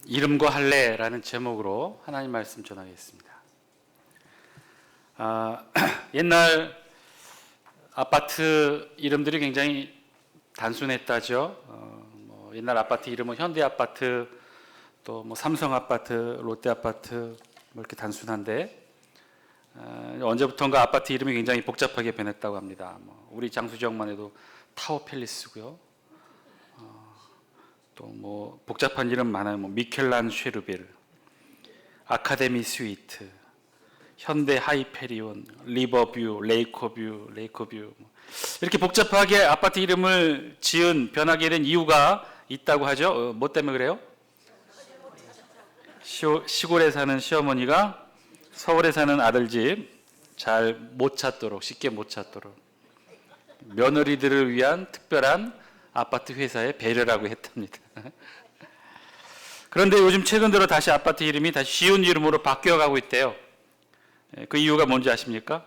이름과 할례라는 제목으로 하나님 말씀 전하겠습니다. 옛날 아파트 이름들이 굉장히 단순했다죠. 옛날 아파트 이름은 현대아파트, 또 삼성 아파트, 롯데 아파트 이렇게 단순한데 언제부턴가 아파트 이름이 굉장히 복잡하게 변했다고 합니다. 우리 장수지역만 해도 타워 팰리스고요. 또 복잡한 이름 많아요. 미켈란 쉐르빌, 아카데미 스위트, 현대 하이페리온, 리버뷰, 레이커뷰 이렇게 복잡하게 아파트 이름을 지은 변하게 된 이유가 있다고 하죠. 뭐 때문에 그래요? 시골에 사는 시어머니가 서울에 사는 아들 집 잘 못 찾도록, 쉽게 못 찾도록 며느리들을 위한 특별한 아파트 회사의 배려라고 했답니다. 그런데 요즘 최근 들어 다시 아파트 이름이 다시 쉬운 이름으로 바뀌어가고 있대요. 그 이유가 뭔지 아십니까?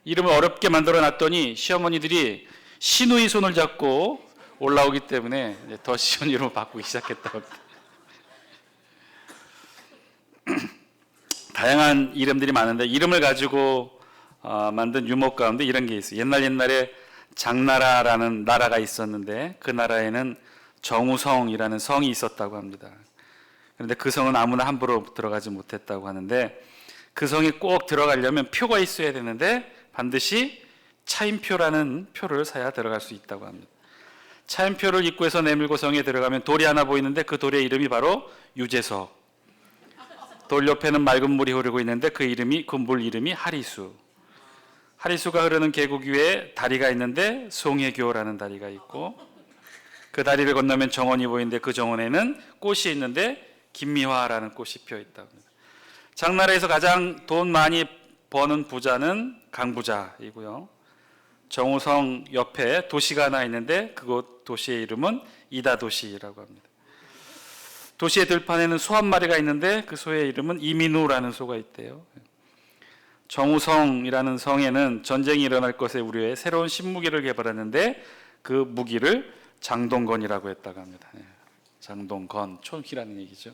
이름을 어렵게 만들어 놨더니 시어머니들이 시누이 손을 잡고 올라오기 때문에 더 쉬운 이름으로 바꾸기 시작했다고 합니다. 다양한 이름들이 많은데 이름을 가지고 만든 유머 가운데 이런 게 있어요. 옛날에 장나라라는 나라가 있었는데 그 나라에는 정우성이라는 성이 있었다고 합니다. 그런데 그 성은 아무나 함부로 들어가지 못했다고 하는데 그 성에 꼭 들어가려면 표가 있어야 되는데 반드시 차임표라는 표를 사야 들어갈 수 있다고 합니다. 차임표를 입구에서 내밀고 성에 들어가면 돌이 하나 보이는데 그 돌의 이름이 바로 유재석. 돌 옆에는 맑은 물이 흐르고 있는데 그 물 이름이 하리수. 하리수가 흐르는 계곡 위에 다리가 있는데 송혜교라는 다리가 있고 그 다리를 건너면 정원이 보이는데 그 정원에는 꽃이 있는데 김미화라는 꽃이 피어 있다고 합니다. 장나라에서 가장 돈 많이 버는 부자는 강부자이고요. 정우성 옆에 도시가 하나 있는데 그곳 도시의 이름은 이다도시라고 합니다. 도시의 들판에는 소 한 마리가 있는데 그 소의 이름은 이민우라는 소가 있대요. 정우성이라는 성에는 전쟁이 일어날 것에 우려해 새로운 신무기를 개발했는데 그 무기를 장동건이라고 했다고 합니다. 장동건, 총이라는 얘기죠.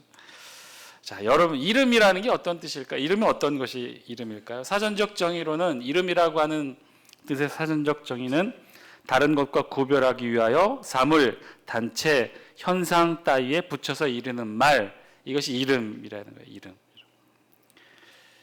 자, 여러분 이름이라는 게 어떤 뜻일까요? 이름은 어떤 것이 이름일까요? 사전적 정의로는 이름이라고 하는 뜻의 사전적 정의는 다른 것과 구별하기 위하여 사물, 단체, 현상 따위에 붙여서 이르는 말, 이것이 이름이라는 거예요. 이름.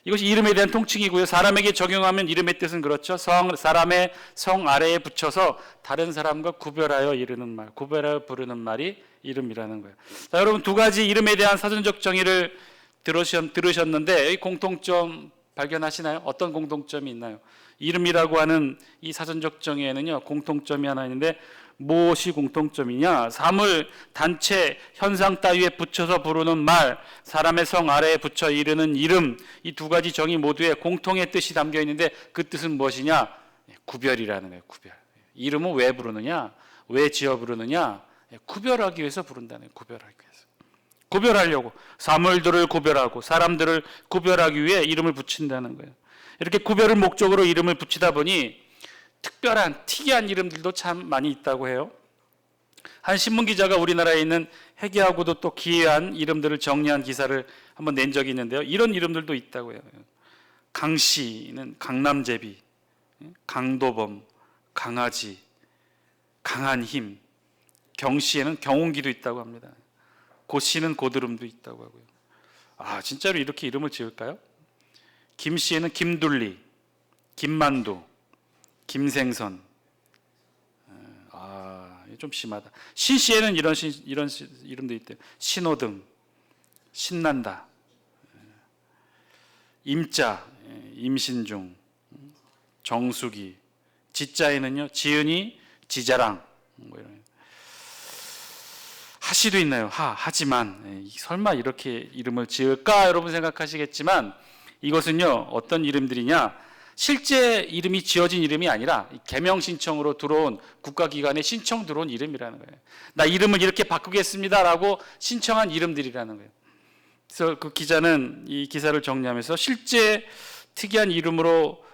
이것이 이름에 대한 통칭이고요. 사람에게 적용하면 이름의 뜻은 그렇죠. 사람의 성 아래에 붙여서 다른 사람과 구별하여 이르는 말, 구별하여 부르는 말이 이름이라는 거예요. 자, 여러분 두 가지 이름에 대한 사전적 정의를 들으셨는데 이 공통점 발견하시나요? 어떤 공통점이 있나요? 이름이라고 하는 이 사전적 정의에는요 공통점이 하나 있는데 무엇이 공통점이냐? 사물, 단체, 현상 따위에 붙여서 부르는 말, 사람의 성 아래에 붙여 이르는 이름, 이 두 가지 정의 모두에 공통의 뜻이 담겨 있는데 그 뜻은 무엇이냐? 구별이라는 거예요. 구별. 이름은 왜 부르느냐? 왜 지어 부르느냐? 구별하기 위해서 부른다는 거예요. 구별하기 위해서. 구별하려고 사물들을 구별하고 사람들을 구별하기 위해 이름을 붙인다는 거예요. 이렇게 구별을 목적으로 이름을 붙이다 보니 특별한 특이한 이름들도 참 많이 있다고 해요. 한 신문기자가 우리나라에 있는 해괴하고도 또 기이한 이름들을 정리한 기사를 한번 낸 적이 있는데요. 이런 이름들도 있다고 해요. 강씨는 강남제비, 강도범, 강아지, 강한 힘, 경씨에는 경운기도 있다고 합니다. 고씨는 고드름도 있다고 하고요. 진짜로 이렇게 이름을 지을까요? 김씨에는 김둘리, 김만두, 김생선. 좀 심하다. 신씨에는 이런 이름도 있대요. 신호등, 신난다. 임자, 임신중, 정수기. 지자에는요, 지은이, 지자랑. 이런. 하시도 있나요? 하지만. 설마 이렇게 이름을 지을까? 여러분 생각하시겠지만 이것은요, 어떤 이름들이냐? 실제 이름이 지어진 이름이 아니라 개명 신청으로 들어온 국가기관에 신청 들어온 이름이라는 거예요. 나 이름을 이렇게 바꾸겠습니다라고 신청한 이름들이라는 거예요. 그래서 그 기자는 이 기사를 정리하면서 실제 특이한 이름으로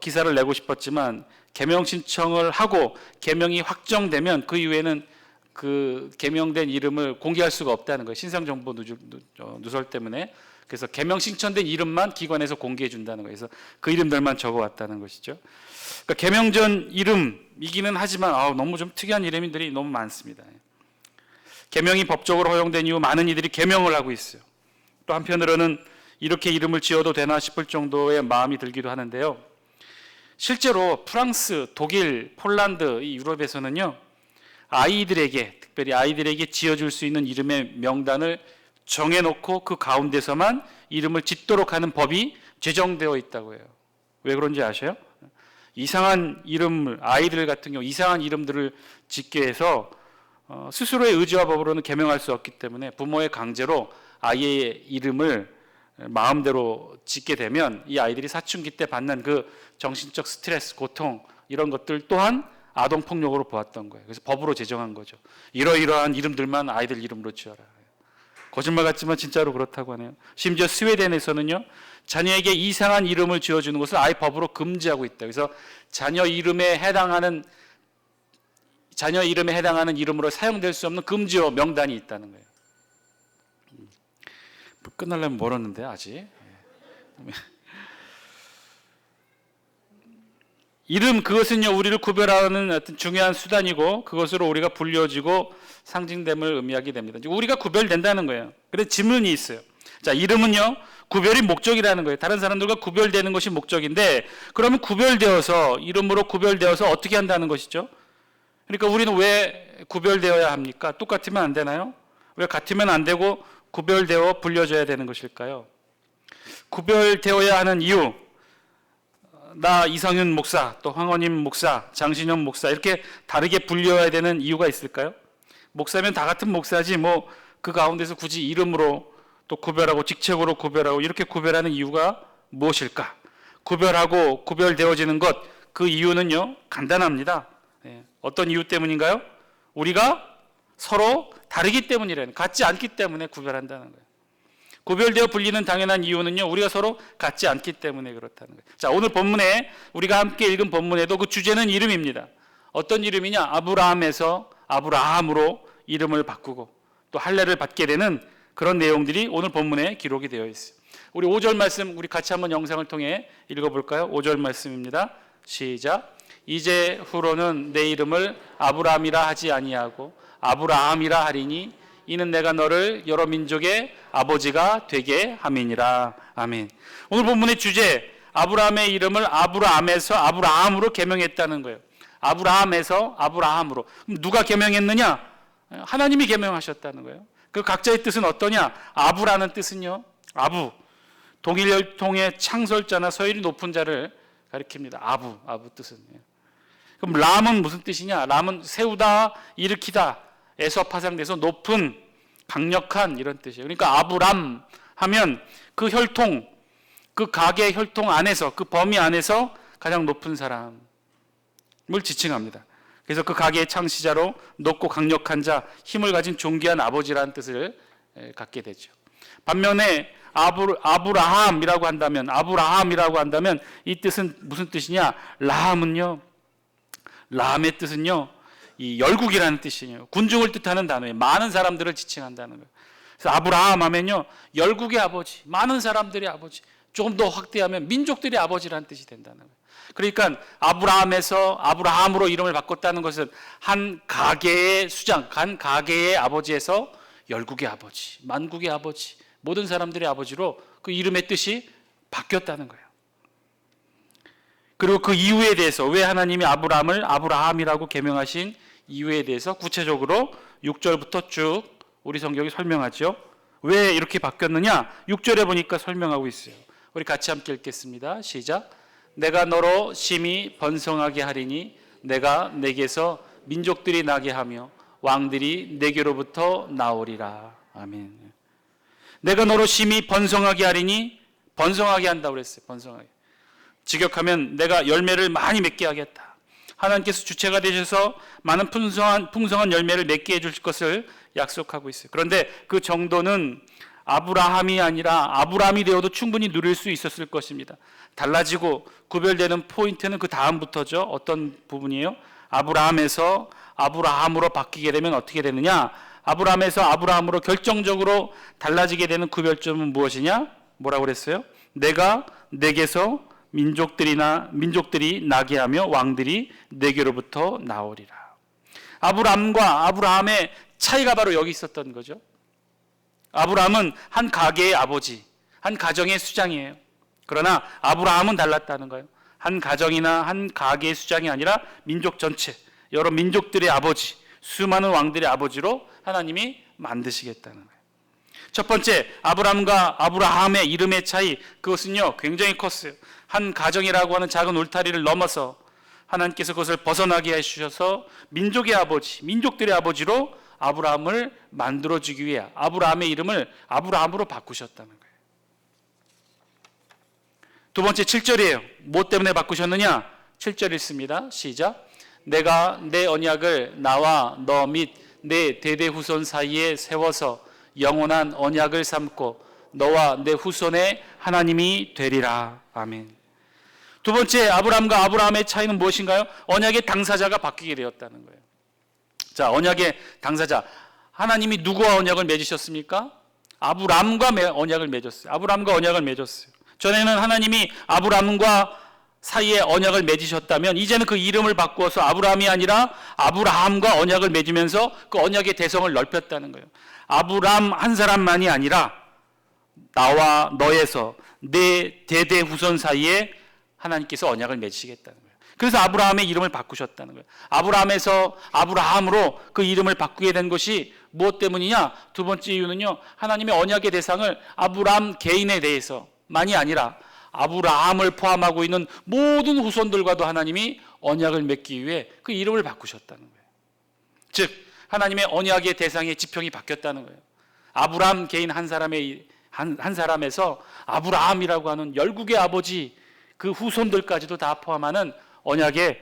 기사를 내고 싶었지만 개명 신청을 하고 개명이 확정되면 그 이후에는 그 개명된 이름을 공개할 수가 없다는 거예요. 신상정보 누설 때문에. 그래서 개명 신청된 이름만 기관에서 공개해 준다는 거예요. 그래서 그 이름들만 적어왔다는 것이죠. 그러니까 개명 전 이름이기는 하지만 너무 좀 특이한 이름들이 너무 많습니다. 개명이 법적으로 허용된 이후 많은 이들이 개명을 하고 있어요. 또 한편으로는 이렇게 이름을 지어도 되나 싶을 정도의 마음이 들기도 하는데요. 실제로 프랑스, 독일, 폴란드, 이 유럽에서는요, 아이들에게, 특별히 아이들에게 지어줄 수 있는 이름의 명단을 정해놓고 그 가운데서만 이름을 짓도록 하는 법이 제정되어 있다고 해요. 왜 그런지 아세요? 이상한 이름을, 아이들 같은 경우 이상한 이름들을 짓게 해서 스스로의 의지와 법으로는 개명할 수 없기 때문에 부모의 강제로 아이의 이름을 마음대로 짓게 되면 이 아이들이 사춘기 때 받는 그 정신적 스트레스, 고통 이런 것들 또한 아동폭력으로 보았던 거예요. 그래서 법으로 제정한 거죠. 이러이러한 이름들만 아이들 이름으로 지어라. 거짓말 같지만 진짜로 그렇다고 하네요. 심지어 스웨덴에서는요, 자녀에게 이상한 이름을 지어주는 것을 아예 법으로 금지하고 있다. 그래서 자녀 이름에 해당하는 이름으로 사용될 수 없는 금지어 명단이 있다는 거예요. 끝나려면 멀었는데 아직. 이름, 그것은요, 우리를 구별하는 어떤 중요한 수단이고 그것으로 우리가 불려지고 상징됨을 의미하게 됩니다. 우리가 구별된다는 거예요. 그래서 질문이 있어요. 자, 이름은요, 구별이 목적이라는 거예요. 다른 사람들과 구별되는 것이 목적인데, 그러면 이름으로 구별되어서 어떻게 한다는 것이죠? 그러니까 우리는 왜 구별되어야 합니까? 똑같으면 안 되나요? 왜 같으면 안 되고 구별되어 불려져야 되는 것일까요? 구별되어야 하는 이유, 나 이성윤 목사, 또 황원임 목사, 장신영 목사 이렇게 다르게 불려야 되는 이유가 있을까요? 목사면 다 같은 목사지 뭐 그 가운데서 굳이 이름으로 또 구별하고 직책으로 구별하고 이렇게 구별하는 이유가 무엇일까? 구별하고 구별되어지는 것, 그 이유는요 간단합니다. 어떤 이유 때문인가요? 우리가 서로 다르기 때문이라는, 같지 않기 때문에 구별한다는 거예요. 구별되어 불리는 당연한 이유는요, 우리가 서로 같지 않기 때문에 그렇다는 거예요. 자, 오늘 본문에 우리가 함께 읽은 본문에도 그 주제는 이름입니다. 어떤 이름이냐? 아브라함에서 아브라함으로 이름을 바꾸고 또 할례를 받게 되는 그런 내용들이 오늘 본문에 기록이 되어 있어요. 우리 5절 말씀 우리 같이 한번 영상을 통해 읽어볼까요? 5절 말씀입니다. 시작. 이제 후로는 내 이름을 아브라함이라 하지 아니하고 아브라함이라 하리니 이는 내가 너를 여러 민족의 아버지가 되게 함이니라. 아멘. 오늘 본문의 주제, 아브라함의 이름을 아브라함에서 아브라함으로 개명했다는 거예요. 아브라함에서 아브라함으로. 그럼 누가 개명했느냐? 하나님이 개명하셨다는 거예요. 그 각자의 뜻은 어떠냐? 아부라는 뜻은요, 아부, 동일 혈통의 창설자나 서열이 높은 자를 가리킵니다. 아부 뜻은. 그럼 람은 무슨 뜻이냐? 람은 세우다, 일으키다 에서 파생돼서 높은, 강력한 이런 뜻이에요. 그러니까 아브람 하면 그 혈통, 그 가계의 혈통 안에서, 그 범위 안에서 가장 높은 사람을 지칭합니다. 그래서 그 가계의 창시자로 높고 강력한 자, 힘을 가진 존귀한 아버지라는 뜻을 갖게 되죠. 반면에 아브라함이라고 한다면 이 뜻은 무슨 뜻이냐? 라함의 뜻은요, 이 열국이라는 뜻이에요. 군중을 뜻하는 단어예요. 많은 사람들을 지칭한다는 거예요. 그래서 아브라함 하면요, 열국의 아버지, 많은 사람들의 아버지, 조금 더 확대하면 민족들의 아버지라는 뜻이 된다는 거예요. 그러니까 아브라함에서 아브라함으로 이름을 바꿨다는 것은 한 가계의 수장, 한 가계의 아버지에서 열국의 아버지, 만국의 아버지, 모든 사람들의 아버지로 그 이름의 뜻이 바뀌었다는 거예요. 그리고 그 이유에 대해서, 왜 하나님이 아브라함을 아브라함이라고 개명하신 이유에 대해서 구체적으로 6절부터 쭉 우리 성경이 설명하죠. 왜 이렇게 바뀌었느냐? 6절에 보니까 설명하고 있어요. 우리 같이 함께 읽겠습니다. 시작. 내가 너로 심히 번성하게 하리니 내가 내게서 민족들이 나게 하며 왕들이 내게로부터 나오리라. 아멘. 내가 너로 심히 번성하게 하리니, 번성하게 한다고 그랬어요. 번성하게. 직역하면 내가 열매를 많이 맺게 하겠다. 하나님께서 주체가 되셔서 많은 풍성한 열매를 맺게 해줄 것을 약속하고 있어요. 그런데 그 정도는 아브라함이 아니라 아브라함이 되어도 충분히 누릴 수 있었을 것입니다. 달라지고 구별되는 포인트는 그 다음부터죠. 어떤 부분이에요? 아브라함에서 아브라함으로 바뀌게 되면 어떻게 되느냐? 아브라함에서 아브라함으로 결정적으로 달라지게 되는 구별점은 무엇이냐? 뭐라고 그랬어요? 내가 내게서 민족들이 나게 하며 왕들이 내게로부터 나오리라. 아브라함과 아브라함의 차이가 바로 여기 있었던 거죠. 아브라함은 한 가게의 아버지, 한 가정의 수장이에요. 그러나 아브라함은 달랐다는 거예요. 한 가정이나 한 가게의 수장이 아니라 민족 전체, 여러 민족들의 아버지, 수많은 왕들의 아버지로 하나님이 만드시겠다는 거예요. 첫 번째, 아브라함과 아브라함의 이름의 차이, 그것은요 굉장히 컸어요. 한 가정이라고 하는 작은 울타리를 넘어서 하나님께서 그것을 벗어나게 해주셔서 민족의 아버지, 민족들의 아버지로 아브라함을 만들어주기 위해 아브라함의 이름을 아브라함으로 바꾸셨다는 거예요. 두 번째 7절이에요. 뭐 때문에 바꾸셨느냐? 7절 읽습니다. 시작. 내가 내 언약을 나와 너 및 내 대대 후손 사이에 세워서 영원한 언약을 삼고 너와 내 후손의 하나님이 되리라. 아멘. 두 번째, 아브라함과 아브라함의 차이는 무엇인가요? 언약의 당사자가 바뀌게 되었다는 거예요. 자, 언약의 당사자. 하나님이 누구와 언약을 맺으셨습니까? 아브라함과 언약을 맺었어요. 아브라함과 언약을 맺었어요. 전에는 하나님이 아브라함과 사이에 언약을 맺으셨다면 이제는 그 이름을 바꾸어서 아브라함이 아니라 아브라함과 언약을 맺으면서 그 언약의 대성을 넓혔다는 거예요. 아브라함 한 사람만이 아니라 나와 너에서 내 대대 후손 사이에 하나님께서 언약을 맺으시겠다는 거예요. 그래서 아브라함의 이름을 바꾸셨다는 거예요. 아브라함에서 아브라함으로 그 이름을 바꾸게 된 것이 무엇 때문이냐? 두 번째 이유는요, 하나님의 언약의 대상을 아브라함 개인에 대해서만이 아니라 아브라함을 포함하고 있는 모든 후손들과도 하나님이 언약을 맺기 위해 그 이름을 바꾸셨다는 거예요. 즉 하나님의 언약의 대상의 지평이 바뀌었다는 거예요. 아브라함 개인 한 사람에서 아브라함이라고 하는 열국의 아버지, 그 후손들까지도 다 포함하는 언약의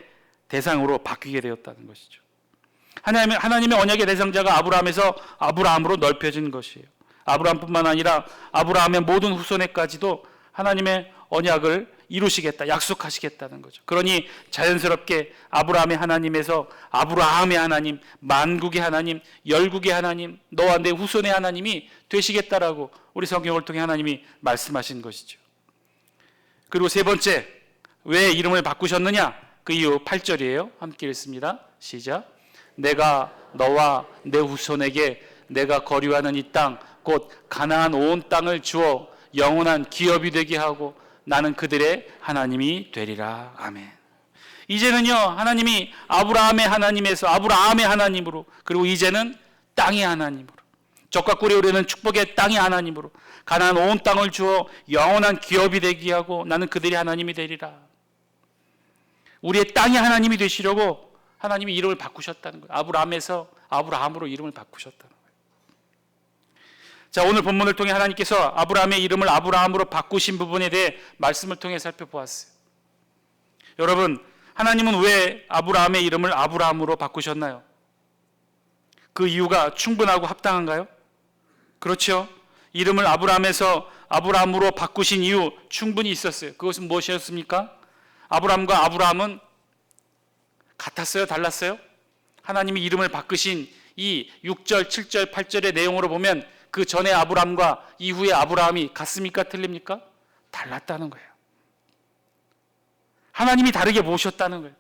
대상으로 바뀌게 되었다는 것이죠. 하나님의 언약의 대상자가 아브라함에서 아브라함으로 넓혀진 것이에요. 아브라함뿐만 아니라 아브라함의 모든 후손에까지도 하나님의 언약을 이루시겠다, 약속하시겠다는 거죠. 그러니 자연스럽게 아브라함의 하나님에서 아브라함의 하나님, 만국의 하나님, 열국의 하나님, 너와 내 후손의 하나님이 되시겠다라고 우리 성경을 통해 하나님이 말씀하신 것이죠. 그리고 세 번째, 왜 이름을 바꾸셨느냐? 그 이유 8절이에요. 함께 읽습니다. 시작. 내가 너와 내 후손에게 내가 거류하는 이 땅, 곧 가나안 온 땅을 주어 영원한 기업이 되게 하고 나는 그들의 하나님이 되리라. 아멘. 이제는요, 하나님이 아브라함의 하나님에서 아브라함의 하나님으로, 그리고 이제는 땅의 하나님으로, 적과 꿀이 흐르는 축복의 땅의 하나님으로 가나안 온 땅을 주어 영원한 기업이 되게 하고 나는 그들의 하나님이 되리라. 우리의 땅의 하나님이 되시려고 하나님이 이름을 바꾸셨다는 거예요. 아브라함에서 아브라함으로 이름을 바꾸셨다는 거예요. 자, 오늘 본문을 통해 하나님께서 아브라함의 이름을 아브라함으로 바꾸신 부분에 대해 말씀을 통해 살펴보았어요. 여러분, 하나님은 왜 아브라함의 이름을 아브라함으로 바꾸셨나요? 그 이유가 충분하고 합당한가요? 그렇죠. 이름을 아브라함에서 아브라함으로 바꾸신 이유 충분히 있었어요. 그것은 무엇이었습니까? 아브라함과 아브라함은 같았어요? 달랐어요? 하나님이 이름을 바꾸신 이 6절, 7절, 8절의 내용으로 보면 그 전에 아브라함과 이후의 아브라함이 같습니까? 틀립니까? 달랐다는 거예요. 하나님이 다르게 모셨다는 거예요.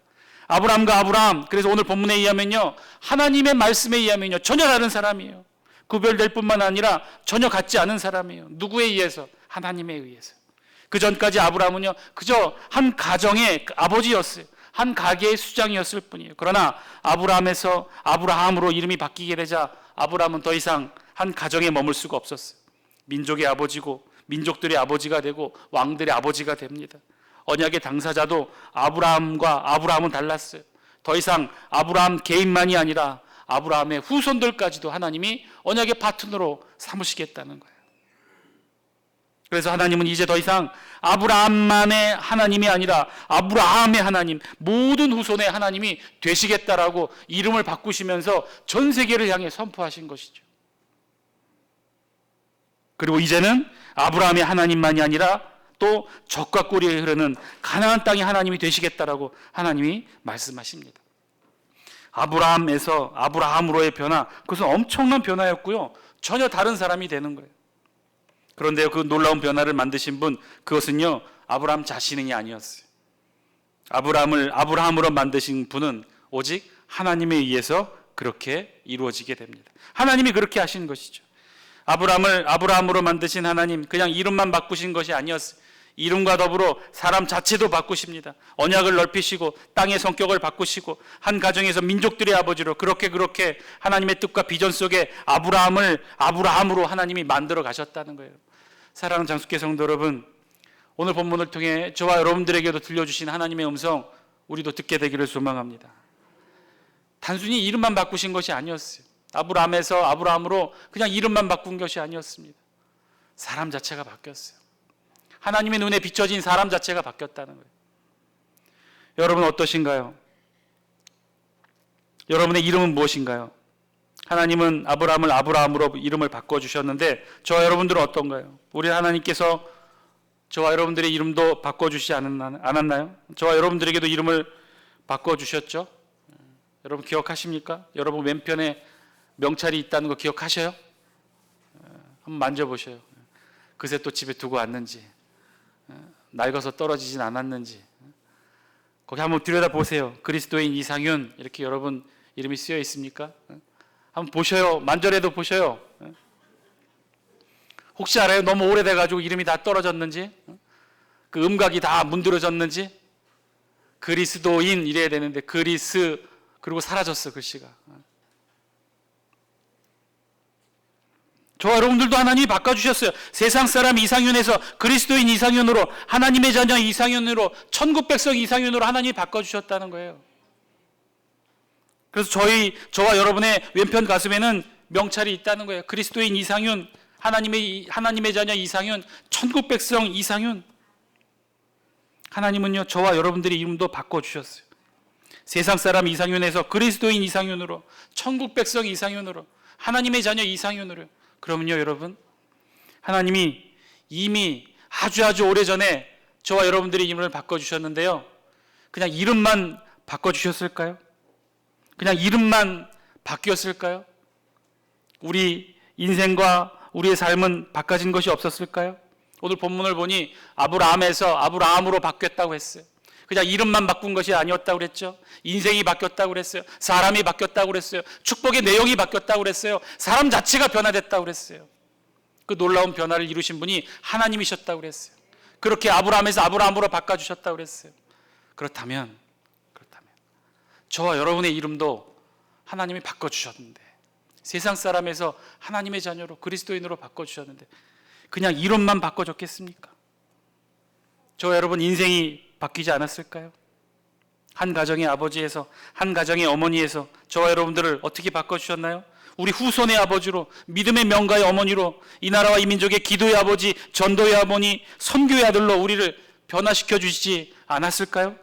아브라함과 아브라함, 그래서 오늘 본문에 의하면요, 하나님의 말씀에 의하면요, 전혀 다른 사람이에요. 구별될 뿐만 아니라 전혀 같지 않은 사람이에요. 누구에 의해서? 하나님에 의해서. 그 전까지 아브라함은요, 그저 한 가정의 아버지였어요. 한 가게의 수장이었을 뿐이에요. 그러나 아브라함에서 아브라함으로 이름이 바뀌게 되자 아브라함은 더 이상 한 가정에 머물 수가 없었어요. 민족의 아버지고 민족들의 아버지가 되고 왕들의 아버지가 됩니다. 언약의 당사자도 아브라함은 달랐어요. 더 이상 아브라함 개인만이 아니라 아브라함의 후손들까지도 하나님이 언약의 파트너로 삼으시겠다는 거예요. 그래서 하나님은 이제 더 이상 아브라함만의 하나님이 아니라 아브라함의 하나님, 모든 후손의 하나님이 되시겠다라고 이름을 바꾸시면서 전 세계를 향해 선포하신 것이죠. 그리고 이제는 아브라함의 하나님만이 아니라 또 적과 꿀이 흐르는 가나안 땅의 하나님이 되시겠다라고 하나님이 말씀하십니다. 아브라함에서 아브라함으로의 변화, 그것은 엄청난 변화였고요. 전혀 다른 사람이 되는 거예요. 그런데요, 그 놀라운 변화를 만드신 분, 그것은요, 아브라함 자신이 아니었어요. 아브라함을 아브라함으로 만드신 분은 오직 하나님에 의해서 그렇게 이루어지게 됩니다. 하나님이 그렇게 하신 것이죠. 아브라함을 아브라함으로 만드신 하나님, 그냥 이름만 바꾸신 것이 아니었어요. 이름과 더불어 사람 자체도 바꾸십니다. 언약을 넓히시고 땅의 성격을 바꾸시고 한 가정에서 민족들의 아버지로 그렇게 하나님의 뜻과 비전 속에 아브라함을 아브라함으로 하나님이 만들어 가셨다는 거예요. 사랑하는 장숙회 성도 여러분, 오늘 본문을 통해 저와 여러분들에게도 들려주신 하나님의 음성, 우리도 듣게 되기를 소망합니다. 단순히 이름만 바꾸신 것이 아니었어요. 아브라함에서 아브라함으로 그냥 이름만 바꾼 것이 아니었습니다. 사람 자체가 바뀌었어요. 하나님의 눈에 비춰진 사람 자체가 바뀌었다는 거예요. 여러분 어떠신가요? 여러분의 이름은 무엇인가요? 하나님은 아브라함을 아브라함으로 이름을 바꿔주셨는데 저와 여러분들은 어떤가요? 우리 하나님께서 저와 여러분들의 이름도 바꿔주시지 않았나요? 저와 여러분들에게도 이름을 바꿔주셨죠? 여러분 기억하십니까? 여러분 왼편에 명찰이 있다는 거 기억하셔요? 한번 만져보셔요. 그새 또 집에 두고 왔는지, 낡아서 떨어지진 않았는지 거기 한번 들여다보세요. 그리스도인 이상윤 이렇게 여러분 이름이 쓰여 있습니까? 한번 보셔요. 만절에도 보셔요. 혹시 알아요? 너무 오래돼가지고 이름이 다 떨어졌는지, 그 음각이 다 문드러졌는지. 그리스도인 이래야 되는데 그리스, 그리고 사라졌어 글씨가. 저와 여러분들도 하나님이 바꿔주셨어요. 세상 사람 이상윤에서 그리스도인 이상윤으로, 하나님의 자녀 이상윤으로, 천국 백성 이상윤으로 하나님이 바꿔주셨다는 거예요. 그래서 저와 여러분의 왼편 가슴에는 명찰이 있다는 거예요. 그리스도인 이상윤, 하나님의 자녀 이상윤, 천국 백성 이상윤. 하나님은요, 저와 여러분들의 이름도 바꿔주셨어요. 세상 사람 이상윤에서 그리스도인 이상윤으로, 천국 백성 이상윤으로, 하나님의 자녀 이상윤으로. 그러면요 여러분, 하나님이 이미 아주 오래전에 저와 여러분들의 이름을 바꿔주셨는데요, 그냥 이름만 바꿔주셨을까요? 그냥 이름만 바뀌었을까요? 우리 인생과 우리의 삶은 바꿔진 것이 없었을까요? 오늘 본문을 보니 아브라함에서 아브라함으로 바뀌었다고 했어요. 그냥 이름만 바꾼 것이 아니었다고 그랬죠. 인생이 바뀌었다고 그랬어요. 사람이 바뀌었다고 그랬어요. 축복의 내용이 바뀌었다고 그랬어요. 사람 자체가 변화됐다고 그랬어요. 그 놀라운 변화를 이루신 분이 하나님이셨다고 그랬어요. 그렇게 아브라함에서 아브라함으로 바꿔주셨다고 그랬어요. 그렇다면 저와 여러분의 이름도 하나님이 바꿔주셨는데, 세상 사람에서 하나님의 자녀로 그리스도인으로 바꿔주셨는데 그냥 이름만 바꿔줬겠습니까? 저와 여러분 인생이 바뀌지 않았을까요? 한 가정의 아버지에서, 한 가정의 어머니에서 저와 여러분들을 어떻게 바꿔주셨나요? 우리 후손의 아버지로, 믿음의 명가의 어머니로, 이 나라와 이 민족의 기도의 아버지, 전도의 어머니, 선교의 아들로 우리를 변화시켜 주시지 않았을까요?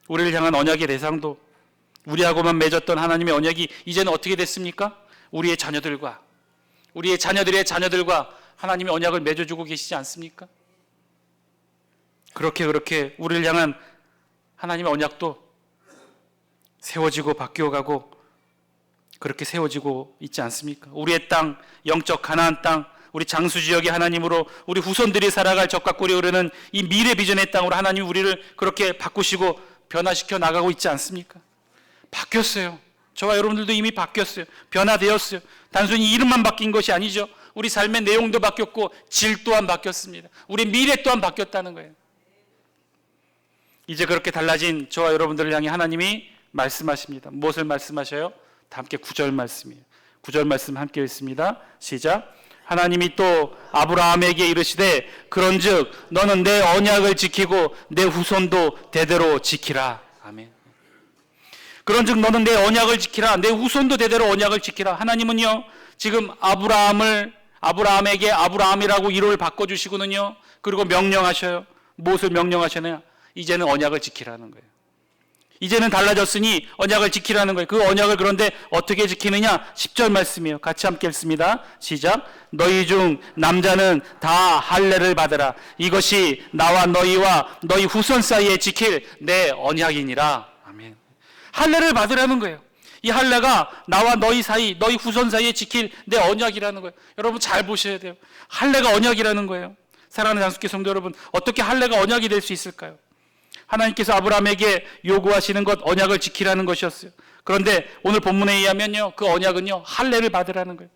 우리를 향한 언약의 대상도, 우리하고만 맺었던 하나님의 언약이 이제는 어떻게 됐습니까? 우리의 자녀들과, 우리의 자녀들의 자녀들과 하나님의 언약을 맺어주고 계시지 않습니까? 그렇게 우리를 향한 하나님의 언약도 세워지고 바뀌어가고 그렇게 세워지고 있지 않습니까? 우리의 땅, 영적 가나안 땅, 우리 장수지역의 하나님으로 우리 후손들이 살아갈 적과 꿀이 흐르는 이 미래 비전의 땅으로 하나님이 우리를 그렇게 바꾸시고 변화시켜 나가고 있지 않습니까? 바뀌었어요. 저와 여러분들도 이미 바뀌었어요. 변화되었어요. 단순히 이름만 바뀐 것이 아니죠. 우리 삶의 내용도 바뀌었고 질 또한 바뀌었습니다. 우리 미래 또한 바뀌었다는 거예요. 이제 그렇게 달라진 저와 여러분들을 향해 하나님이 말씀하십니다. 무엇을 말씀하셔요? 다 함께 9절 말씀이에요. 9절 말씀 함께 읽습니다. 시작. 하나님이 또 아브라함에게 이르시되 그런즉 너는 내 언약을 지키고 내 후손도 대대로 지키라. 아멘. 그런즉 너는 내 언약을 지키라. 내 후손도 대대로 언약을 지키라. 하나님은요, 지금 아브라함에게 아브라함이라고 이름을 바꿔주시고는요, 그리고 명령하셔요. 무엇을 명령하시느냐? 이제는 언약을 지키라는 거예요. 이제는 달라졌으니 언약을 지키라는 거예요. 그 언약을 그런데 어떻게 지키느냐? 10절 말씀이에요. 같이 함께 읽습니다. 시작. 너희 중 남자는 다 할례를 받으라. 이것이 나와 너희와 너희 후손 사이에 지킬 내 언약이니라. 아멘. 할례를 받으라는 거예요. 이 할례가 나와 너희 사이, 너희 후손 사이에 지킬 내 언약이라는 거예요. 여러분 잘 보셔야 돼요. 할례가 언약이라는 거예요. 사랑하는 장수교 성도 여러분, 어떻게 할례가 언약이 될 수 있을까요? 하나님께서 아브라함에게 요구하시는 것, 언약을 지키라는 것이었어요. 그런데 오늘 본문에 의하면요, 그 언약은요, 할례를 받으라는 거예요.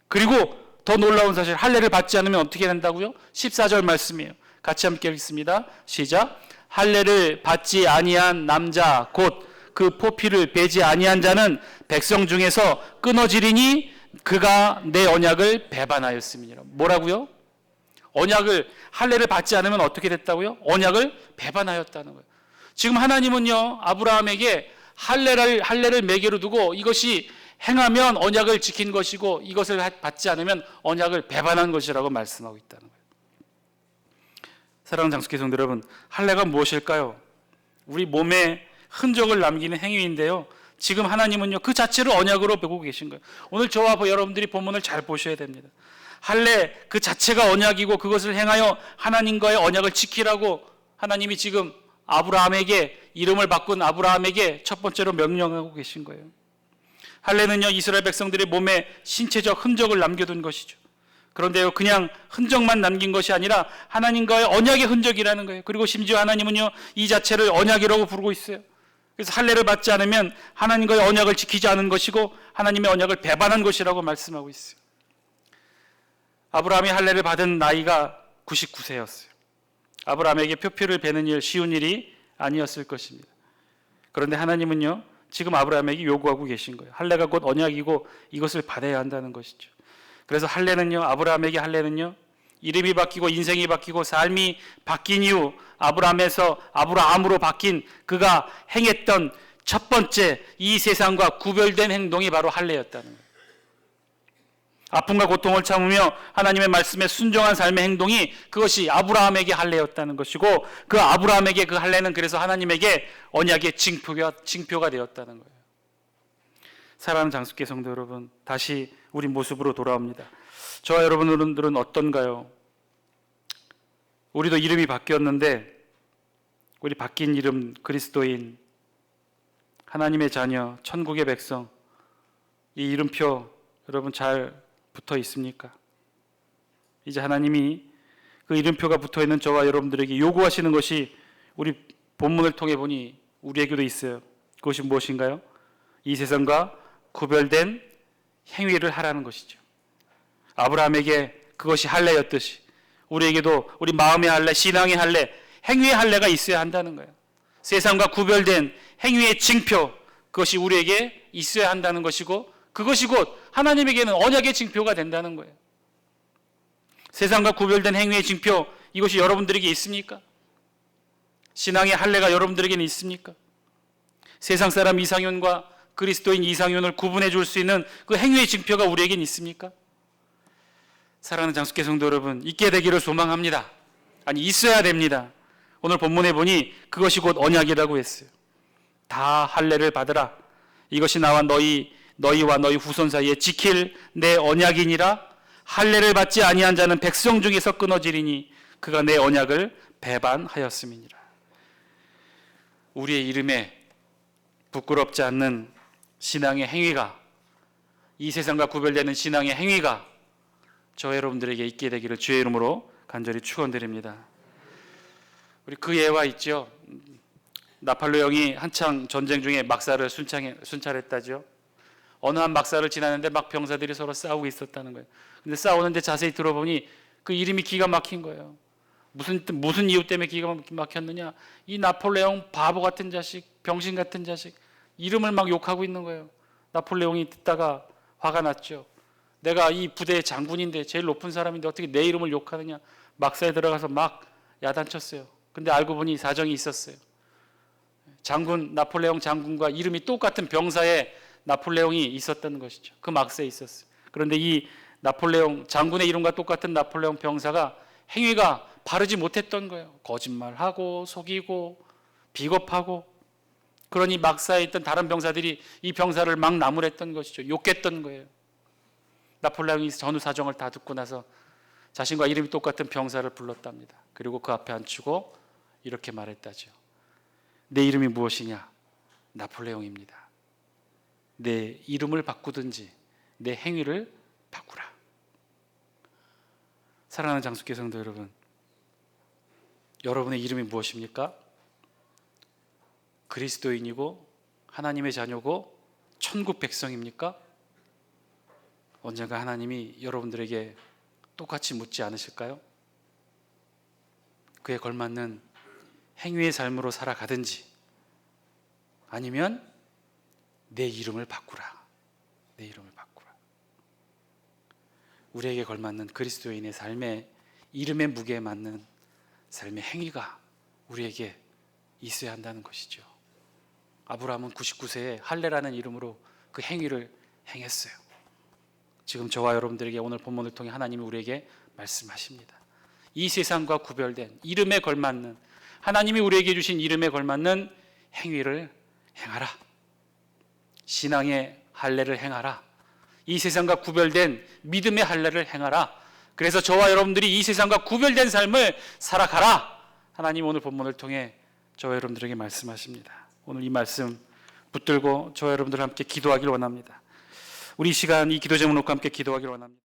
그리고 더 놀라운 사실, 할례를 받지 않으면 어떻게 된다고요? 14절 말씀이에요. 같이 함께 읽습니다. 시작. 할례를 받지 아니한 남자 곧 그 포피를 베지 아니한 자는 백성 중에서 끊어지리니 그가 내 언약을 배반하였음이니라. 뭐라고요? 언약을, 할례를 받지 않으면 어떻게 됐다고요? 언약을 배반하였다는 거예요. 지금 하나님은요, 아브라함에게 할례를 매개로 두고 이것이 행하면 언약을 지킨 것이고 이것을 받지 않으면 언약을 배반한 것이라고 말씀하고 있다는 거예요. 사랑하는 장수교 성도 여러분, 할례가 무엇일까요? 우리 몸에 흔적을 남기는 행위인데요, 지금 하나님은요, 그 자체를 언약으로 보고 계신 거예요. 오늘 저와 여러분들이 본문을 잘 보셔야 됩니다. 할례 그 자체가 언약이고 그것을 행하여 하나님과의 언약을 지키라고 하나님이 지금 아브라함에게, 이름을 바꾼 아브라함에게 첫 번째로 명령하고 계신 거예요. 할례는요, 이스라엘 백성들의 몸에 신체적 흔적을 남겨둔 것이죠. 그런데요, 그냥 흔적만 남긴 것이 아니라 하나님과의 언약의 흔적이라는 거예요. 그리고 심지어 하나님은요, 이 자체를 언약이라고 부르고 있어요. 그래서 할례를 받지 않으면 하나님과의 언약을 지키지 않은 것이고 하나님의 언약을 배반한 것이라고 말씀하고 있어요. 아브라함이 할례를 받은 나이가 99세였어요. 아브라함에게 표피를 베는 일, 쉬운 일이 아니었을 것입니다. 그런데 하나님은요, 지금 아브라함에게 요구하고 계신 거예요. 할례가 곧 언약이고 이것을 받아야 한다는 것이죠. 그래서 할례는요, 아브라함에게 할례는요, 이름이 바뀌고 인생이 바뀌고 삶이 바뀐 이후 아브라함에서 아브라함으로 바뀐 그가 행했던 첫 번째 이 세상과 구별된 행동이 바로 할례였다는 거예요. 아픔과 고통을 참으며 하나님의 말씀에 순종한 삶의 행동이, 그것이 아브라함에게 할례였다는 것이고, 그 아브라함에게 그 할례는 그래서 하나님에게 언약의 징표가 되었다는 거예요. 사랑하는 장수교 성도 여러분, 다시 우리 모습으로 돌아옵니다. 저와 여러분들은 어떤가요? 우리도 이름이 바뀌었는데, 우리 바뀐 이름, 그리스도인, 하나님의 자녀, 천국의 백성, 이 이름표 여러분 잘 붙어 있습니까? 이제 하나님이 그 이름표가 붙어 있는 저와 여러분들에게 요구하시는 것이 우리 본문을 통해 보니 우리에게도 있어요. 그것이 무엇인가요? 이 세상과 구별된 행위를 하라는 것이죠. 아브라함에게 그것이 할례였듯이 우리에게도 우리 마음의 할례, 신앙의 할례, 행위의 할례가 있어야 한다는 거예요. 세상과 구별된 행위의 징표, 그것이 우리에게 있어야 한다는 것이고, 그것이 곧 하나님에게는 언약의 징표가 된다는 거예요. 세상과 구별된 행위의 징표, 이것이 여러분들에게 있습니까? 신앙의 할례가 여러분들에게는 있습니까? 세상 사람 이상윤과 그리스도인 이상윤을 구분해 줄 수 있는 그 행위의 징표가 우리에게는 있습니까? 사랑하는 장수교 성도 여러분, 있게 되기를 소망합니다. 아니, 있어야 됩니다. 오늘 본문에 보니 그것이 곧 언약이라고 했어요. 다 할례를 받으라. 이것이 나와 너희와 너희 후손 사이에 지킬 내 언약이니라. 할례를 받지 아니한 자는 백성 중에서 끊어지리니 그가 내 언약을 배반하였음이니라. 우리의 이름에 부끄럽지 않는 신앙의 행위가, 이 세상과 구별되는 신앙의 행위가 저 여러분들에게 있게 되기를 주의 이름으로 간절히 축원드립니다. 우리 그 예화 있죠. 나폴레옹이 한창 전쟁 중에 막사를 순찰했다죠. 어느 한 막사를 지나는데 막 병사들이 서로 싸우고 있었다는 거예요. 근데 싸우는데 자세히 들어보니 그 이름이 기가 막힌 거예요. 무슨 이유 때문에 기가 막혔느냐? 이 나폴레옹 바보 같은 자식, 병신 같은 자식, 이름을 막 욕하고 있는 거예요. 나폴레옹이 듣다가 화가 났죠. 내가 이 부대의 장군인데, 제일 높은 사람인데 어떻게 내 이름을 욕하느냐? 막사에 들어가서 막 야단쳤어요. 근데 알고 보니 사정이 있었어요. 나폴레옹 장군과 이름이 똑같은 병사에 나폴레옹이 있었다는 것이죠. 그 막사에 있었어요. 그런데 이 나폴레옹 장군의 이름과 똑같은 나폴레옹 병사가 행위가 바르지 못했던 거예요. 거짓말하고 속이고 비겁하고, 그러니 막사에 있던 다른 병사들이 이 병사를 막 나무랬던 것이죠. 욕했던 거예요. 나폴레옹이 전후 사정을 다 듣고 나서 자신과 이름이 똑같은 병사를 불렀답니다. 그리고 그 앞에 앉히고 이렇게 말했다죠. 내 이름이 무엇이냐? 나폴레옹입니다. 내 이름을 바꾸든지 내 행위를 바꾸라. 사랑하는 장숙계 성도 여러분, 여러분의 이름이 무엇입니까? 그리스도인이고 하나님의 자녀고 천국 백성입니까? 언젠가 하나님이 여러분들에게 똑같이 묻지 않으실까요? 그에 걸맞는 행위의 삶으로 살아가든지 아니면 내 이름을 바꾸라. 내 이름을 바꾸라. 우리에게 걸맞는 그리스도인의 삶의 이름의 무게에 맞는 삶의 행위가 우리에게 있어야 한다는 것이죠. 아브라함은 99세에 할례라는 이름으로 그 행위를 행했어요. 지금 저와 여러분들에게 오늘 본문을 통해 하나님이 우리에게 말씀하십니다. 이 세상과 구별된 이름에 걸맞는, 하나님이 우리에게 주신 이름에 걸맞는 행위를 행하라. 신앙의 할례를 행하라. 이 세상과 구별된 믿음의 할례를 행하라. 그래서 저와 여러분들이 이 세상과 구별된 삶을 살아가라. 하나님 오늘 본문을 통해 저와 여러분들에게 말씀하십니다. 오늘 이 말씀 붙들고 저와 여러분들 함께 기도하기를 원합니다. 우리 이 시간 이 기도 제목 놓고 함께 기도하기를 원합니다.